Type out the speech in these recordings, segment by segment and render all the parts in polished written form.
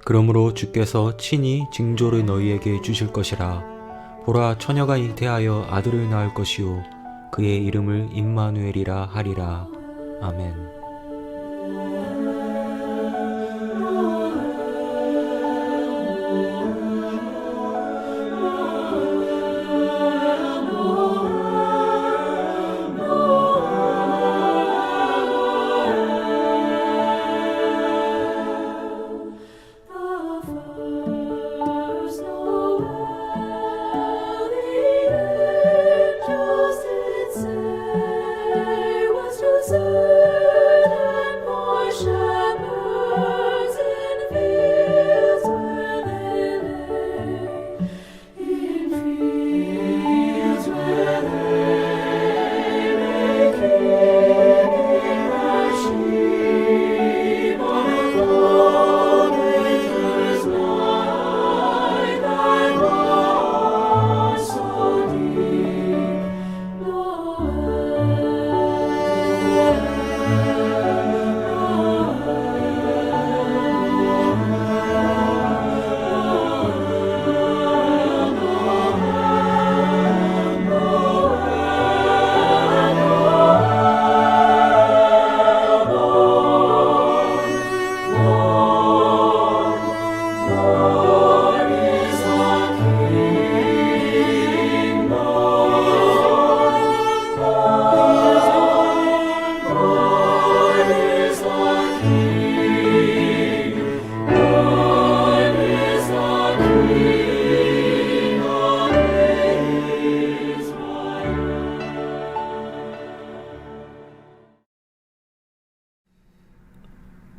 그러므로 주께서 친히 징조를 너희에게 주실 것이라. 보라, 처녀가 잉태하여 아들을 낳을 것이요 그의 이름을 임마누엘이라 하리라. 아멘.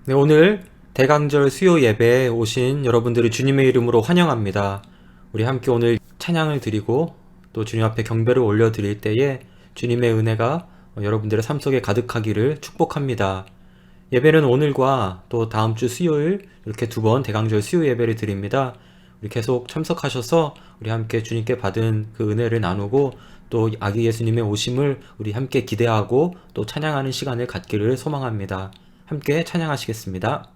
네, 오늘 대강절 수요 예배에 오신 여러분들을 주님의 이름으로 환영합니다. 우리 함께 오늘 찬양을 드리고 또 주님 앞에 경배를 올려드릴 때에 주님의 은혜가 여러분들의 삶 속에 가득하기를 축복합니다. 예배는 오늘과 또 다음 주 수요일 이렇게 두 번 대강절 수요 예배를 드립니다. 우리 계속 참석하셔서 우리 함께 주님께 받은 그 은혜를 나누고 또 아기 예수님의 오심을 우리 함께 기대하고 또 찬양하는 시간을 갖기를 소망합니다. 함께 찬양하시겠습니다.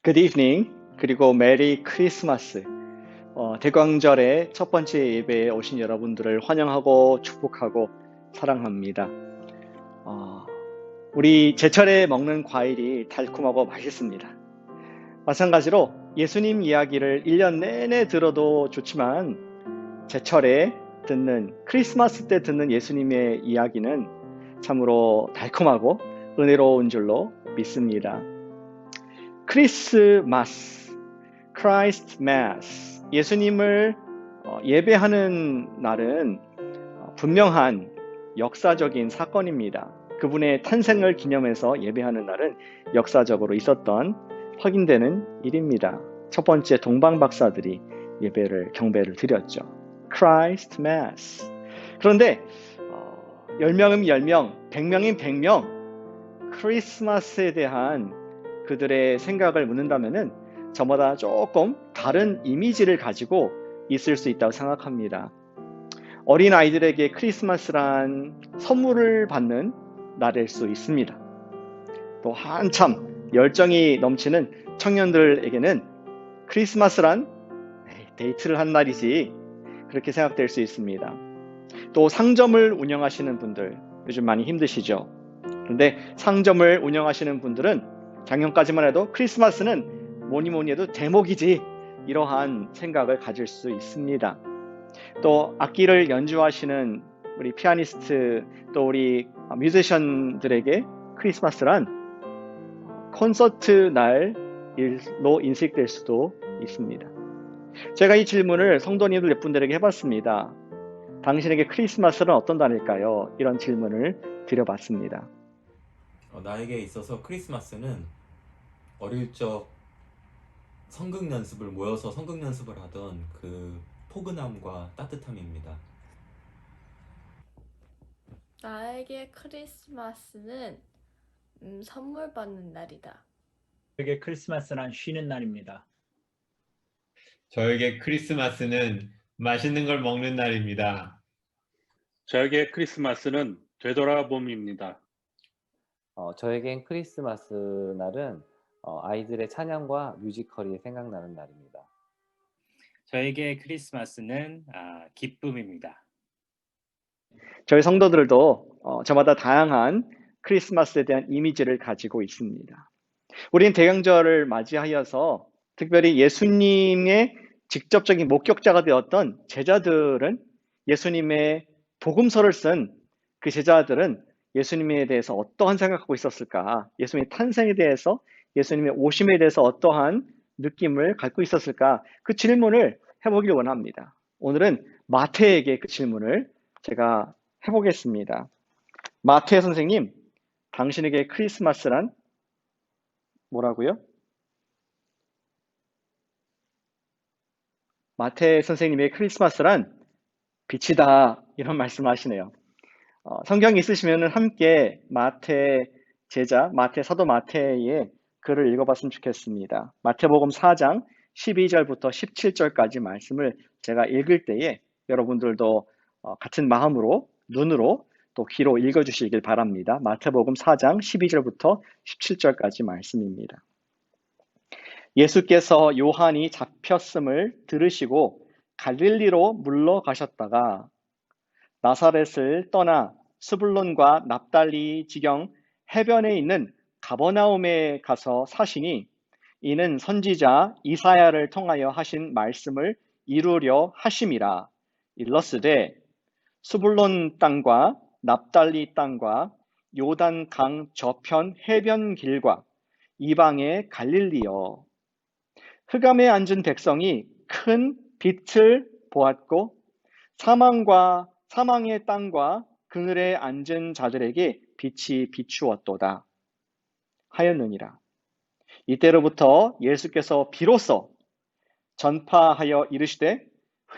Good evening. 그리고 메리 크리스마스. 대광절의 첫 번째 예배에 오신 여러분들을 환영하고 축복하고 사랑합니다. 우리 제철에 먹는 과일이 달콤하고 맛있습니다. 마찬가지로 예수님 이야기를 1년 내내 들어도 좋지만 제철에 듣는 크리스마스 때 듣는 예수님의 이야기는 참으로 달콤하고 은혜로운 줄로 믿습니다. 크리스마스, Christ Mass, 예수님을 예배하는 날은 분명한 역사적인 사건입니다. 그분의 탄생을 기념해서 예배하는 날은 역사적으로 있었던 확인되는 일입니다. 첫 번째 동방박사들이 경배를 드렸죠. Christ Mass. 그런데 10명이면 10명, 100명이면 100명 크리스마스에 대한 그들의 생각을 묻는다면은 저마다 조금 다른 이미지를 가지고 있을 수 있다고 생각합니다. 어린 아이들에게 크리스마스란 선물을 받는 날일 수 있습니다. 또 한참 열정이 넘치는 청년들에게는 크리스마스란 데이트를 한 날이지 그렇게 생각될 수 있습니다. 또 상점을 운영하시는 분들 요즘 많이 힘드시죠? 그런데 상점을 운영하시는 분들은 작년까지만 해도 크리스마스는 뭐니 해도 제목이지 이러한 생각을 가질 수 있습니다. 또 악기를 연주하시는 우리 피아니스트 또 우리 뮤지션들에게 크리스마스란 콘서트 날로 인식될 수도 있습니다. 제가 이 질문을 성도님들 몇 분들에게 해봤습니다. 당신에게 크리스마스는 어떤 날일까요? 이런 질문을 드려봤습니다. 나에게 있어서 크리스마스는 어릴 적 성극 연습을 모여서 성극 연습을 하던 그 포근함과 따뜻함입니다. 나에게 크리스마스는 선물 받는 날이다. 저에게 크리스마스는 쉬는 날입니다. 저에게 크리스마스는 맛있는 걸 먹는 날입니다. 저에게 크리스마스는 되돌아봄입니다. 저에겐 크리스마스 날은 아이들의 찬양과 뮤지컬이 생각나는 날입니다. 저에게 크리스마스는 기쁨입니다. 저희 성도들도 저마다 다양한 크리스마스에 대한 이미지를 가지고 있습니다. 우리는 대강절을 맞이하여서 특별히 예수님의 직접적인 목격자가 되었던 제자들은 예수님의 복음서를 쓴 그 제자들은 예수님에 대해서 어떠한 생각하고 있었을까? 예수님의 탄생에 대해서 예수님의 오심에 대해서 어떠한 느낌을 갖고 있었을까? 그 질문을 해보길 원합니다. 오늘은 마태에게 그 질문을 제가 해보겠습니다. 마태 선생님, 당신에게 크리스마스란 뭐라고요? 마태 선생님의 크리스마스란 빛이다 이런 말씀을 하시네요. 성경이 있으시면 함께 마태 사도 마태의 글을 읽어봤으면 좋겠습니다. 마태복음 4장 12절부터 17절까지 말씀을 제가 읽을 때에 여러분들도 같은 마음으로 눈으로 또 귀로 읽어주시길 바랍니다. 마태복음 4장 12절부터 17절까지 말씀입니다. 예수께서 요한이 잡혔음을 들으시고 갈릴리로 물러가셨다가 나사렛을 떠나 스불론과 납달리 지경 해변에 있는 가버나움에 가서 사시니 이는 선지자 이사야를 통하여 하신 말씀을 이루려 하심이라. 일러스되 스불론 땅과 납달리 땅과 요단 강 저편 해변 길과 이방의 갈릴리여. 흑암에 앉은 백성이 큰 빛을 보았고 사망의 땅과 그늘에 앉은 자들에게 빛이 비추었도다 하였느니라. 이때로부터 예수께서 비로소 전파하여 이르시되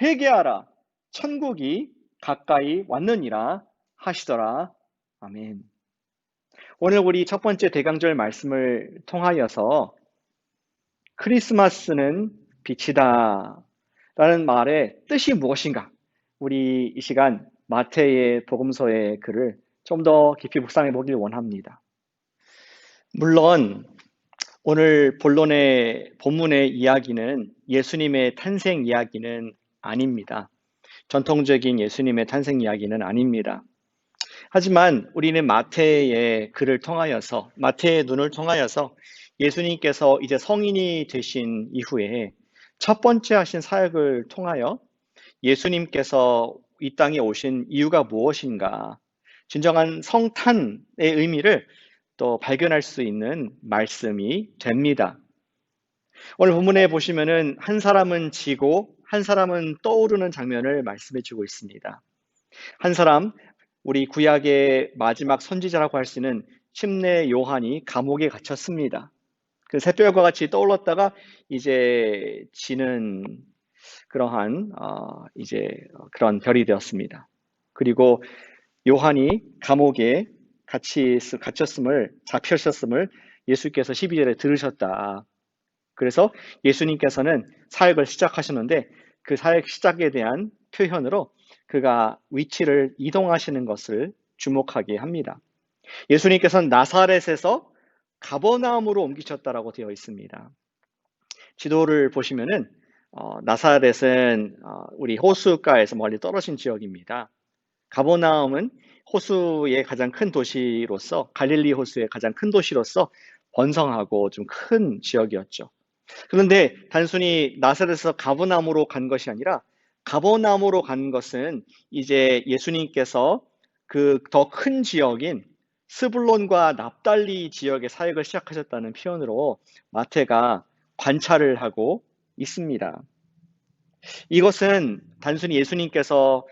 회개하라 천국이 가까이 왔느니라 하시더라. 아멘. 오늘 우리 첫 번째 대강절 말씀을 통하여서 크리스마스는 빛이다 라는 말의 뜻이 무엇인가? 우리 이 시간 마태의 복음서의 글을 좀 더 깊이 묵상해 보길 원합니다. 물론 오늘 본문의 이야기는 예수님의 탄생 이야기는 아닙니다. 전통적인 예수님의 탄생 이야기는 아닙니다. 하지만 우리는 마태의 마태의 눈을 통하여서 예수님께서 이제 성인이 되신 이후에 첫 번째 하신 사역을 통하여 예수님께서 이 땅에 오신 이유가 무엇인가, 진정한 성탄의 의미를 또 발견할 수 있는 말씀이 됩니다. 오늘 본문에 보시면은 한 사람은 지고 한 사람은 떠오르는 장면을 말씀해 주고 있습니다. 한 사람, 우리 구약의 마지막 선지자라고 할 수 있는 침례 요한이 감옥에 갇혔습니다. 그 새벽과 같이 떠올랐다가 이제 지는 그러한 그런 별이 되었습니다. 그리고 요한이 감옥에 잡혔었음을 예수께서 12절에 들으셨다. 그래서 예수님께서는 사역을 시작하셨는데 그 사역 시작에 대한 표현으로 그가 위치를 이동하시는 것을 주목하게 합니다. 예수님께서는 나사렛에서 가버나움으로 옮기셨다라고 되어 있습니다. 지도를 보시면은 나사렛은 우리 호수가에서 멀리 떨어진 지역입니다. 가버나움은 호수의 가장 큰 도시로서, 갈릴리 호수의 가장 큰 도시로서 번성하고 좀 큰 지역이었죠. 그런데 단순히 나사렛에서 가버나움으로 간 것이 아니라 가버나움으로 간 것은 이제 예수님께서 그 더 큰 지역인 스불론과 납달리 지역의 사역을 시작하셨다는 표현으로 마태가 관찰을 하고 있습니다. 이것은 단순히 예수님께서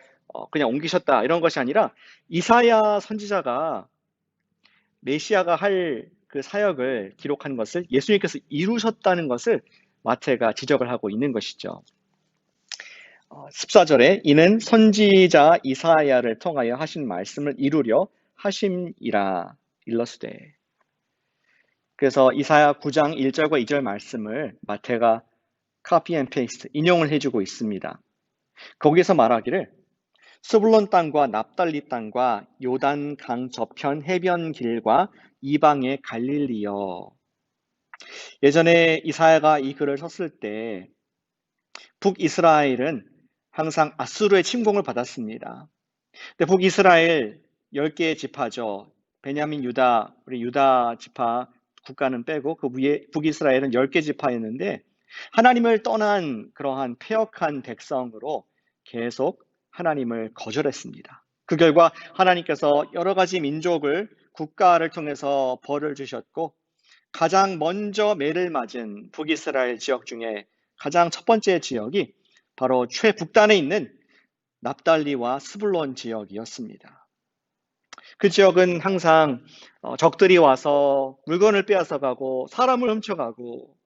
그냥 옮기셨다 이런 것이 아니라 이사야 선지자가 메시아가 할 그 사역을 기록한 것을 예수님께서 이루셨다는 것을 마태가 지적을 하고 있는 것이죠. 14절에 이는 선지자 이사야를 통하여 하신 말씀을 이루려 하심이라 일러스되. 그래서 이사야 9장 1절과 2절 말씀을 마태가 카피 앤 페이스트 인용을 해주고 있습니다. 거기서 말하기를 스불론 땅과 납달리 땅과 요단 강 저편 해변 길과 이방의 갈릴리여. 예전에 이사야가 이 글을 썼을 때 북이스라엘은 항상 아수르의 침공을 받았습니다. 근데 북이스라엘 10개의 지파죠. 베냐민 유다, 우리 유다 지파 국가는 빼고 그 위에 북이스라엘은 10개 지파였는데 하나님을 떠난 그러한 패역한 백성으로 계속 하나님을 거절했습니다. 그 결과 하나님께서 여러 가지 민족을 국가를 통해서 벌을 주셨고 가장 먼저 매를 맞은 북이스라엘 지역 중에 가장 첫 번째 지역이 바로 최북단에 있는 납달리와 스불론 지역이었습니다. 그 지역은 항상 적들이 와서 물건을 빼앗아가고 사람을 훔쳐가고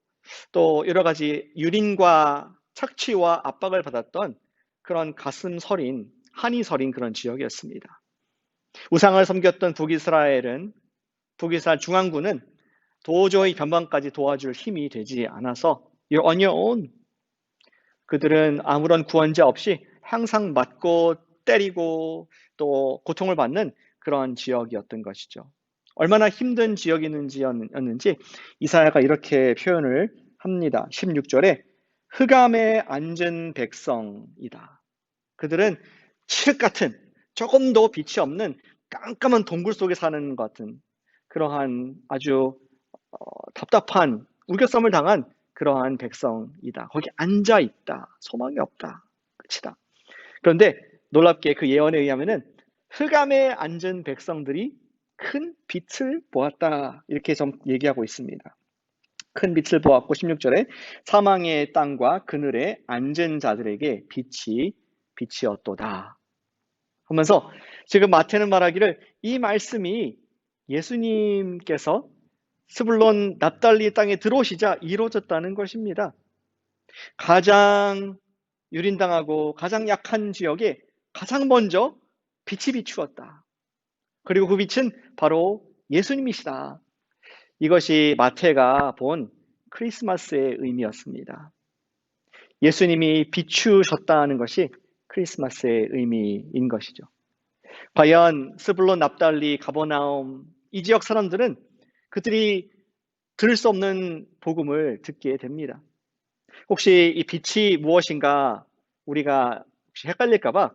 또 여러 가지 유린과 착취와 압박을 받았던 그런 가슴 서린, 한이 서린 그런 지역이었습니다. 우상을 섬겼던 북이스라엘 중앙군은 도저히 변방까지 도와줄 힘이 되지 않아서 You're on your own. 그들은 아무런 구원자 없이 항상 맞고 때리고 또 고통을 받는 그런 지역이었던 것이죠. 얼마나 힘든 지역이었는지 이사야가 이렇게 표현을 합니다. 16절에 흑암에 앉은 백성이다. 그들은 칠흑 같은 조금도 빛이 없는 깜깜한 동굴 속에 사는 것 같은 그러한 아주 답답한 우겨쌈을 당한 그러한 백성이다. 거기 앉아있다. 소망이 없다. 끝이다. 그런데 놀랍게 그 예언에 의하면은 흑암에 앉은 백성들이 큰 빛을 보았다. 이렇게 좀 얘기하고 있습니다. 큰 빛을 보았고 16절에 사망의 땅과 그늘에 앉은 자들에게 빛이었도다. 하면서 지금 마태는 말하기를 이 말씀이 예수님께서 스불론 납달리 땅에 들어오시자 이루어졌다는 것입니다. 가장 유린당하고 가장 약한 지역에 가장 먼저 빛이 비추었다. 그리고 그 빛은 바로 예수님이시다. 이것이 마태가 본 크리스마스의 의미였습니다. 예수님이 비추셨다는 것이 크리스마스의 의미인 것이죠. 과연 스불론, 납달리, 가버나움 이 지역 사람들은 그들이 들을 수 없는 복음을 듣게 됩니다. 혹시 이 빛이 무엇인가 우리가 혹시 헷갈릴까봐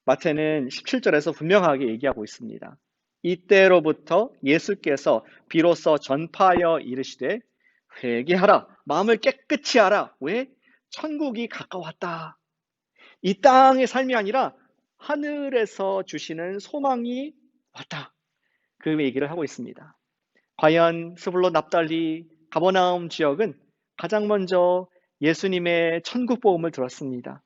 마태는 17절에서 분명하게 얘기하고 있습니다. 이때로부터 예수께서 비로소 전파하여 이르시되 회개하라, 마음을 깨끗이 하라. 왜? 천국이 가까웠다. 이 땅의 삶이 아니라 하늘에서 주시는 소망이 왔다. 그 얘기를 하고 있습니다. 과연 스불론 납달리 가버나움 지역은 가장 먼저 예수님의 천국 복음을 들었습니다.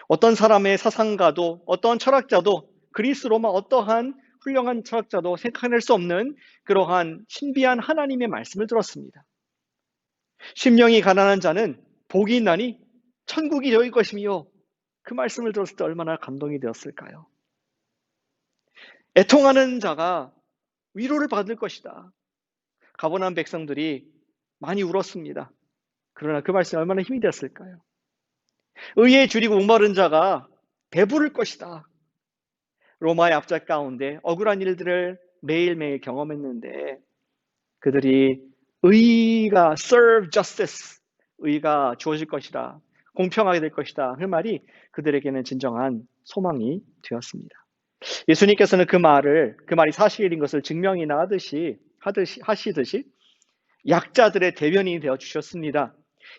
어떤 사람의 사상가도 어떤 철학자도 그리스 로마 어떠한 훌륭한 철학자도 생각해낼 수 없는 그러한 신비한 하나님의 말씀을 들었습니다. 심령이 가난한 자는 복이 있나니 천국이 너희 것이며, 그 말씀을 들었을 때 얼마나 감동이 되었을까요? 애통하는 자가 위로를 받을 것이다. 가버나움 백성들이 많이 울었습니다. 그러나 그 말씀이 얼마나 힘이 되었을까요? 의에 줄이고 목마른 자가 배부를 것이다. 로마의 압작 가운데 억울한 일들을 매일매일 경험했는데 그들이 의가 serve justice, 의가 주어질 것이다, 공평하게 될 것이다, 그 말이 그들에게는 진정한 소망이 되었습니다. 예수님께서는 그 말이 사실인 것을 증명이나 하시듯이 약자들의 대변인이 되어 주셨습니다.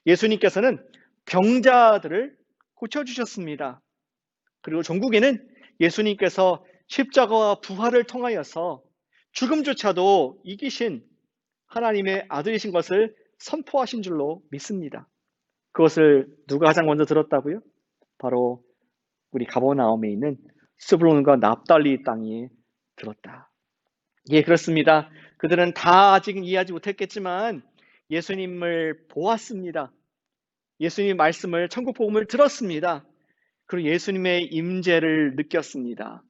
예수님께서는 병자들을 고쳐주셨습니다. 그리고 종국에는 예수님께서 십자가와 부활을 통하여서 죽음조차도 이기신 하나님의 아들이신 것을 선포하신 줄로 믿습니다. 그것을 누가 가장 먼저 들었다고요? 바로 우리 가버나움에 있는 스불론과 납달리 땅이 들었다. 예, 그렇습니다. 그들은 다 아직은 이해하지 못했겠지만 예수님을 보았습니다. 예수님 말씀을, 천국 복음을 들었습니다. 그리고 예수님의 임재를 느꼈습니다.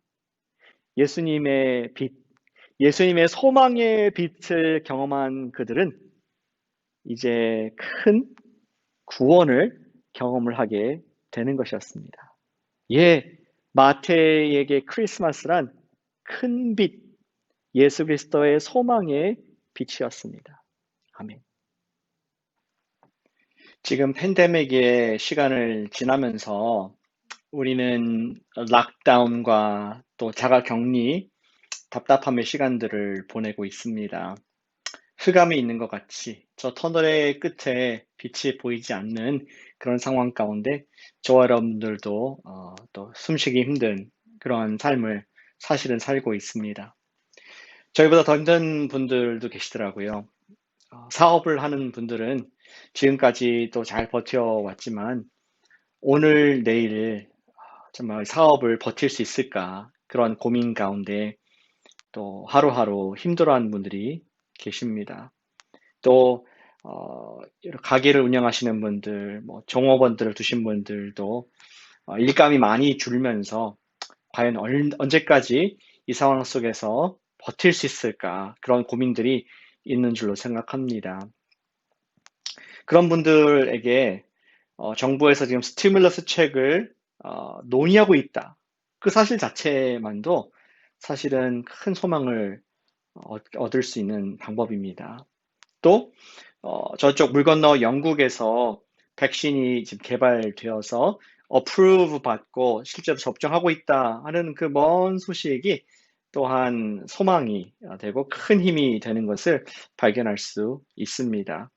예수님의 빛, 예수님의 소망의 빛을 경험한 그들은 이제 큰 구원을 경험을 하게 되는 것이었습니다. 예, 마태에게 크리스마스란 큰 빛, 예수 그리스도의 소망의 빛이었습니다. 아멘. 지금 팬데믹의 시간을 지나면서 우리는 락다운과 또 자가격리, 답답함의 시간들을 보내고 있습니다. 흑암이 있는 것 같이 저 터널의 끝에 빛이 보이지 않는 그런 상황 가운데 저와 여러분들도 또 숨쉬기 힘든 그러한 삶을 사실은 살고 있습니다. 저희보다 더 힘든 분들도 계시더라고요. 사업을 하는 분들은 지금까지 또 잘 버텨왔지만 오늘 내일 정말 사업을 버틸 수 있을까, 그런 고민 가운데 또 하루하루 힘들어하는 분들이 계십니다. 또 가게를 운영하시는 분들, 종업원들을 두신 분들도 일감이 많이 줄면서 과연 언제까지 이 상황 속에서 버틸 수 있을까, 그런 고민들이 있는 줄로 생각합니다. 그런 분들에게 정부에서 지금 스티뮬러스 책을 논의하고 있다, 그 사실 자체만도 사실은 큰 소망을 얻을 수 있는 방법입니다. 또 저쪽 물 건너 영국에서 백신이 지금 개발되어서 어프로브 받고 실제로 접종하고 있다 하는 그 먼 소식이 또한 소망이 되고 큰 힘이 되는 것을 발견할 수 있습니다.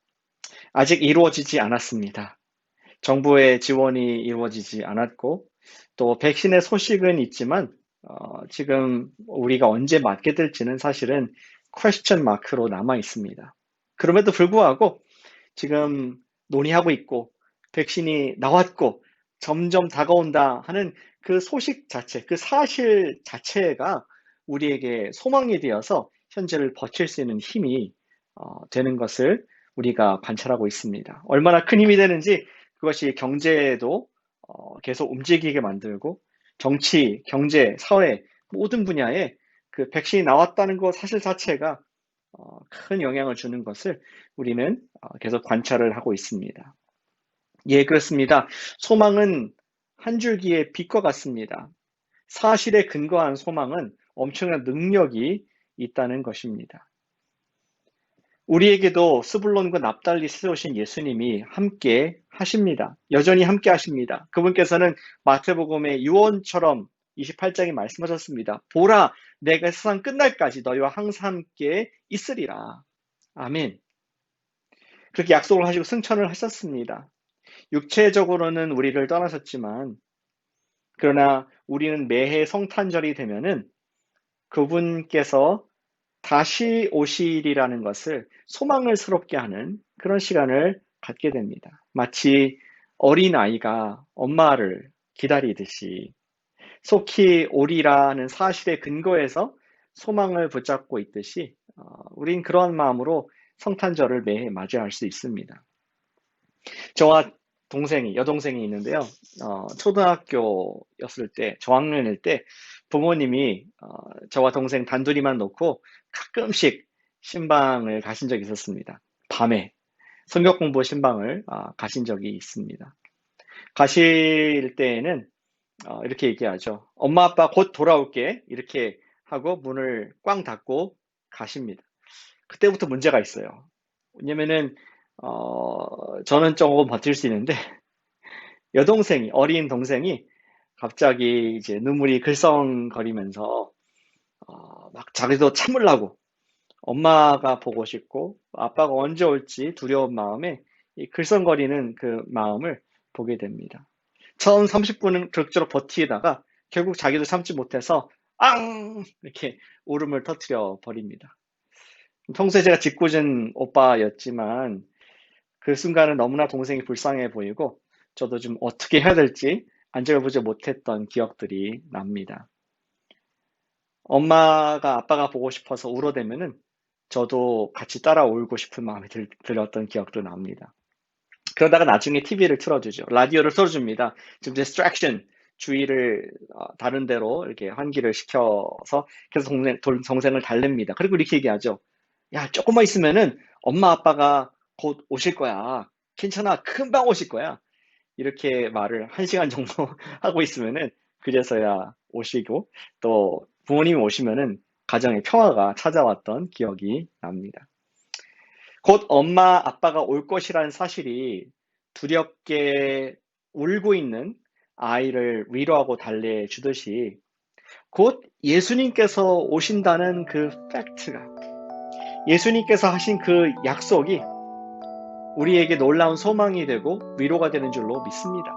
아직 이루어지지 않았습니다. 정부의 지원이 이루어지지 않았고 또 백신의 소식은 있지만 지금 우리가 언제 맞게 될지는 사실은 퀘스천 마크로 남아 있습니다. 그럼에도 불구하고 지금 논의하고 있고 백신이 나왔고 점점 다가온다 하는 그 소식 자체, 그 사실 자체가 우리에게 소망이 되어서 현재를 버틸 수 있는 힘이 되는 것을 우리가 관찰하고 있습니다. 얼마나 큰 힘이 되는지 그것이 경제에도 계속 움직이게 만들고 정치, 경제, 사회 모든 분야에 그 백신이 나왔다는 것 사실 자체가 큰 영향을 주는 것을 우리는 계속 관찰을 하고 있습니다. 예, 그렇습니다. 소망은 한 줄기의 빛과 같습니다. 사실에 근거한 소망은 엄청난 능력이 있다는 것입니다. 우리에게도 스불론과 납달리 세우신 예수님이 함께 하십니다. 여전히 함께 하십니다. 그분께서는 마태복음의 유언처럼 28장에 말씀하셨습니다. 보라, 내가 세상 끝날까지 너희와 항상 함께 있으리라. 아멘. 그렇게 약속을 하시고 승천을 하셨습니다. 육체적으로는 우리를 떠나셨지만, 그러나 우리는 매해 성탄절이 되면은 그분께서 다시 오시리라는 것을 소망을스럽게 하는 그런 시간을 갖게 됩니다. 마치 어린아이가 엄마를 기다리듯이 속히 오리라는 사실의 근거에서 소망을 붙잡고 있듯이 우린 그런 마음으로 성탄절을 매해 맞이할 수 있습니다. 저와 여동생이 있는데요. 초등학교였을 때, 저학년일 때 부모님이 저와 동생 단둘이만 놓고 가끔씩 신방을 가신 적이 있었습니다. 밤에 성경 공부 신방을 가신 적이 있습니다. 가실 때에는 이렇게 얘기하죠. 엄마 아빠 곧 돌아올게, 이렇게 하고 문을 꽝 닫고 가십니다. 그때부터 문제가 있어요. 왜냐면은 저는 조금 버틸 수 있는데 어린 동생이 갑자기 이제 눈물이 글썽거리면서 막 자기도 참으려고 엄마가 보고 싶고 아빠가 언제 올지 두려운 마음에 이 글썽거리는 그 마음을 보게 됩니다. 처음 30분은 그럭저럭 버티다가 결국 자기도 참지 못해서 앙! 이렇게 울음을 터뜨려 버립니다. 평소에 제가 짓궂은 오빠였지만 그 순간은 너무나 동생이 불쌍해 보이고 저도 좀 어떻게 해야 될지 안절부절 못했던 기억들이 납니다. 엄마가 아빠가 보고 싶어서 울어대면은 저도 같이 따라 울고 싶은 마음이 들었던 기억도 납니다. 그러다가 나중에 TV를 틀어주죠. 라디오를 틀어줍니다. 좀 distraction, 주의를 다른 데로 이렇게 환기를 시켜서 계속 동생을 달랩니다. 그리고 이렇게 얘기하죠. 야, 조금만 있으면은 엄마 아빠가 곧 오실 거야. 괜찮아. 금방 오실 거야. 이렇게 말을 1시간 정도 하고 있으면은 그제서야 오시고 또 부모님이 오시면은 가정의 평화가 찾아왔던 기억이 납니다. 곧 엄마 아빠가 올 것이라는 사실이 두렵게 울고 있는 아이를 위로하고 달래주듯이 곧 예수님께서 오신다는 그 팩트가, 예수님께서 하신 그 약속이 우리에게 놀라운 소망이 되고 위로가 되는 줄로 믿습니다.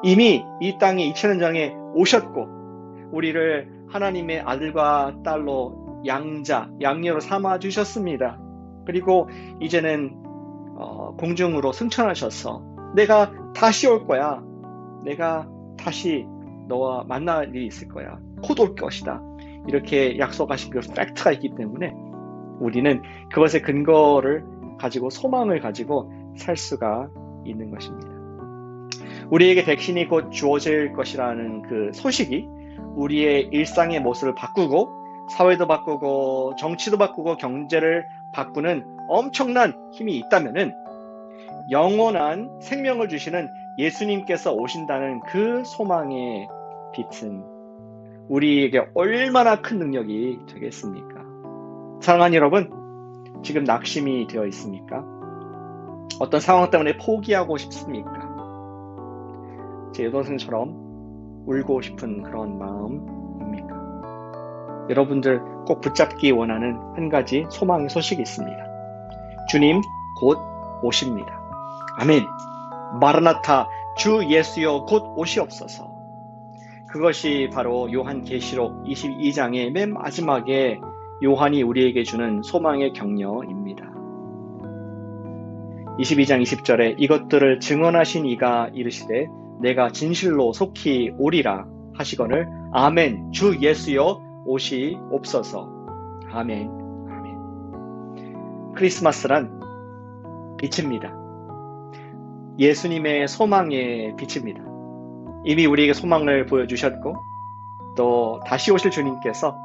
이미 이 땅에 2000년 전에 오셨고 우리를 하나님의 아들과 딸로 양녀로 삼아 주셨습니다. 그리고 이제는 공중으로 승천하셔서 내가 다시 올 거야. 내가 다시 너와 만날 일이 있을 거야. 곧 올 것이다. 이렇게 약속하신 그 팩트가 있기 때문에 우리는 그것의 근거를 가지고 소망을 가지고 살 수가 있는 것입니다. 우리에게 백신이 곧 주어질 것이라는 그 소식이 우리의 일상의 모습을 바꾸고 사회도 바꾸고 정치도 바꾸고 경제를 바꾸는 엄청난 힘이 있다면은 영원한 생명을 주시는 예수님께서 오신다는 그 소망의 빛은 우리에게 얼마나 큰 능력이 되겠습니까? 사랑하는 여러분, 지금 낙심이 되어 있습니까? 어떤 상황 때문에 포기하고 싶습니까? 제 여동생처럼 울고 싶은 그런 마음입니까? 여러분들 꼭 붙잡기 원하는 한 가지 소망의 소식이 있습니다. 주님 곧 오십니다. 아멘. 마라나타, 주 예수여 곧 오시옵소서. 그것이 바로 요한계시록 22장의 맨 마지막에 요한이 우리에게 주는 소망의 격려입니다. 22장 20절에 이것들을 증언하신 이가 이르시되 내가 진실로 속히 오리라 하시거늘 아멘. 주 예수여 오시옵소서. 아멘. 아멘. 크리스마스란 빛입니다. 예수님의 소망의 빛입니다. 이미 우리에게 소망을 보여주셨고 또 다시 오실 주님께서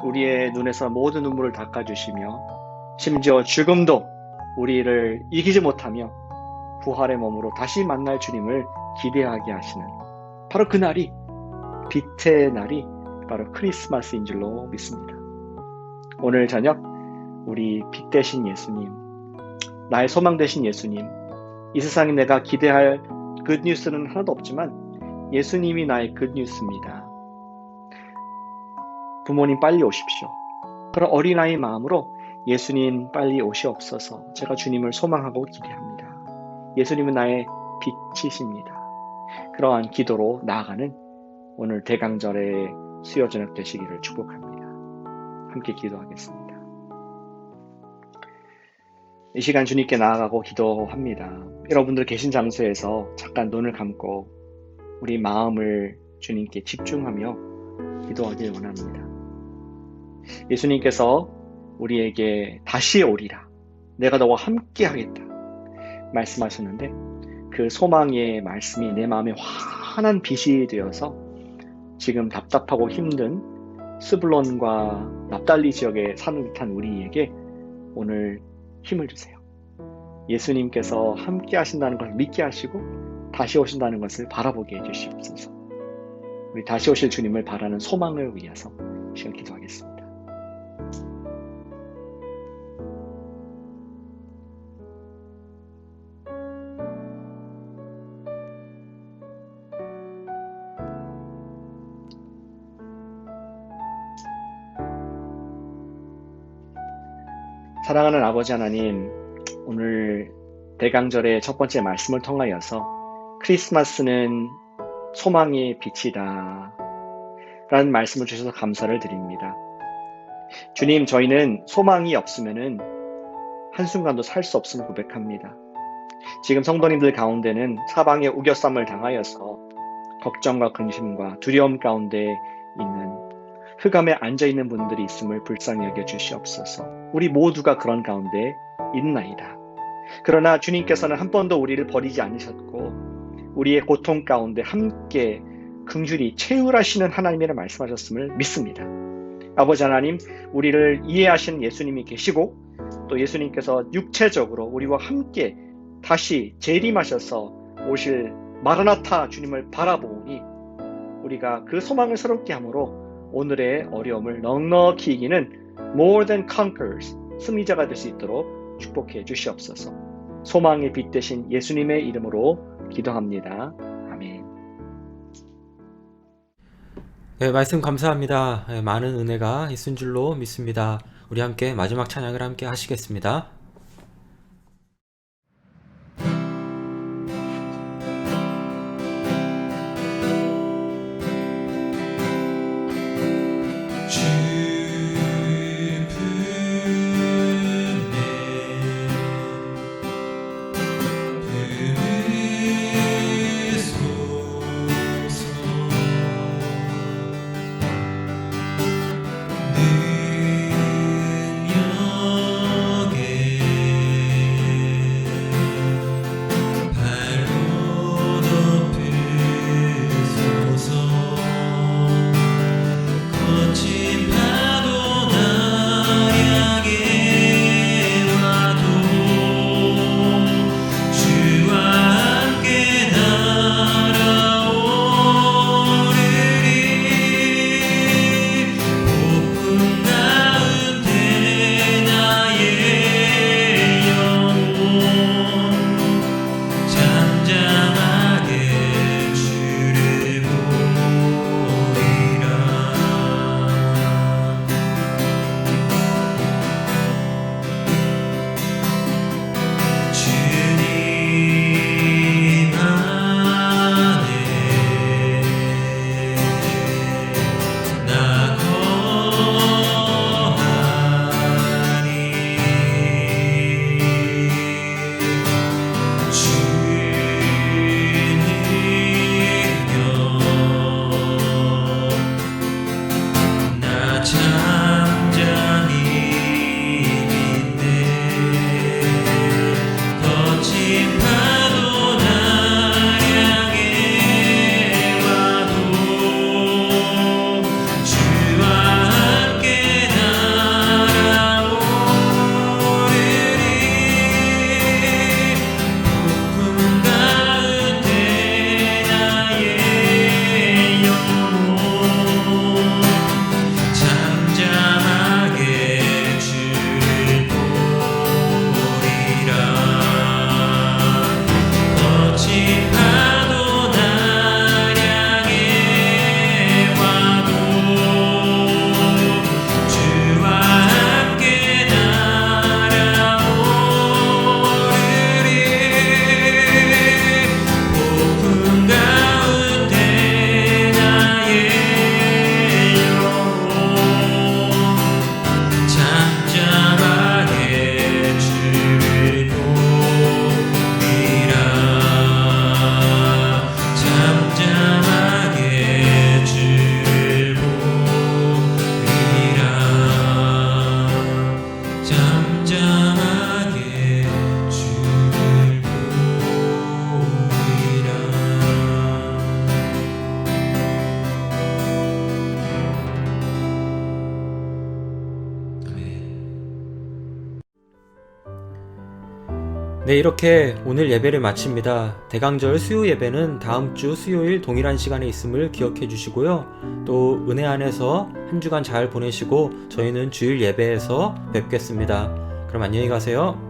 우리의 눈에서 모든 눈물을 닦아주시며 심지어 죽음도 우리를 이기지 못하며 부활의 몸으로 다시 만날 주님을 기대하게 하시는 바로 그 날이, 빛의 날이 바로 크리스마스인 줄로 믿습니다. 오늘 저녁 우리 빛 되신 예수님, 나의 소망 되신 예수님, 이 세상에 내가 기대할 굿뉴스는 하나도 없지만 예수님이 나의 굿뉴스입니다. 부모님 빨리 오십시오. 그런 어린아이 마음으로 예수님 빨리 오시옵소서. 제가 주님을 소망하고 기대합니다. 예수님은 나의 빛이십니다. 그러한 기도로 나아가는 오늘 대강절의 수요 저녁 되시기를 축복합니다. 함께 기도하겠습니다. 이 시간 주님께 나아가고 기도합니다. 여러분들 계신 장소에서 잠깐 눈을 감고 우리 마음을 주님께 집중하며 기도하길 원합니다. 예수님께서 우리에게 다시 오리라, 내가 너와 함께 하겠다 말씀하셨는데 그 소망의 말씀이 내 마음에 환한 빛이 되어서 지금 답답하고 힘든 스불론과 납달리 지역에 사는 듯한 우리에게 오늘 힘을 주세요. 예수님께서 함께 하신다는 것을 믿게 하시고 다시 오신다는 것을 바라보게 해주시옵소서. 우리 다시 오실 주님을 바라는 소망을 위해서 시간 기도하겠습니다. 사랑하는 아버지 하나님, 오늘 대강절의 첫 번째 말씀을 통하여서 크리스마스는 소망의 빛이다 라는 말씀을 주셔서 감사를 드립니다. 주님, 저희는 소망이 없으면 한순간도 살 수 없음을 고백합니다. 지금 성도님들 가운데는 사방에 우겨쌈을 당하여서 걱정과 근심과 두려움 가운데 있는 흑암에 앉아있는 분들이 있음을 불쌍히 여겨 주시옵소서. 우리 모두가 그런 가운데 있나이다. 그러나 주님께서는 한 번도 우리를 버리지 않으셨고 우리의 고통 가운데 함께 긍휼히 채울하시는 하나님이라 말씀하셨음을 믿습니다. 아버지 하나님, 우리를 이해하시는 예수님이 계시고 또 예수님께서 육체적으로 우리와 함께 다시 재림하셔서 오실 마라나타 주님을 바라보니 우리가 그 소망을 새롭게 함으로 오늘의 어려움을 넉넉히 이기는 more than conquerors, 승리자가 될 수 있도록 축복해 주시옵소서. 소망의 빛 되신 예수님의 이름으로 기도합니다. 아멘. 네, 말씀 감사합니다. 네, 많은 은혜가 있은 줄로 믿습니다. 우리 함께 마지막 찬양을 함께 하시겠습니다. 능력의 네, 이렇게 오늘 예배를 마칩니다. 대강절 수요 예배는 다음 주 수요일 동일한 시간에 있음을 기억해 주시고요. 또 은혜 안에서 한 주간 잘 보내시고 저희는 주일 예배에서 뵙겠습니다. 그럼 안녕히 가세요.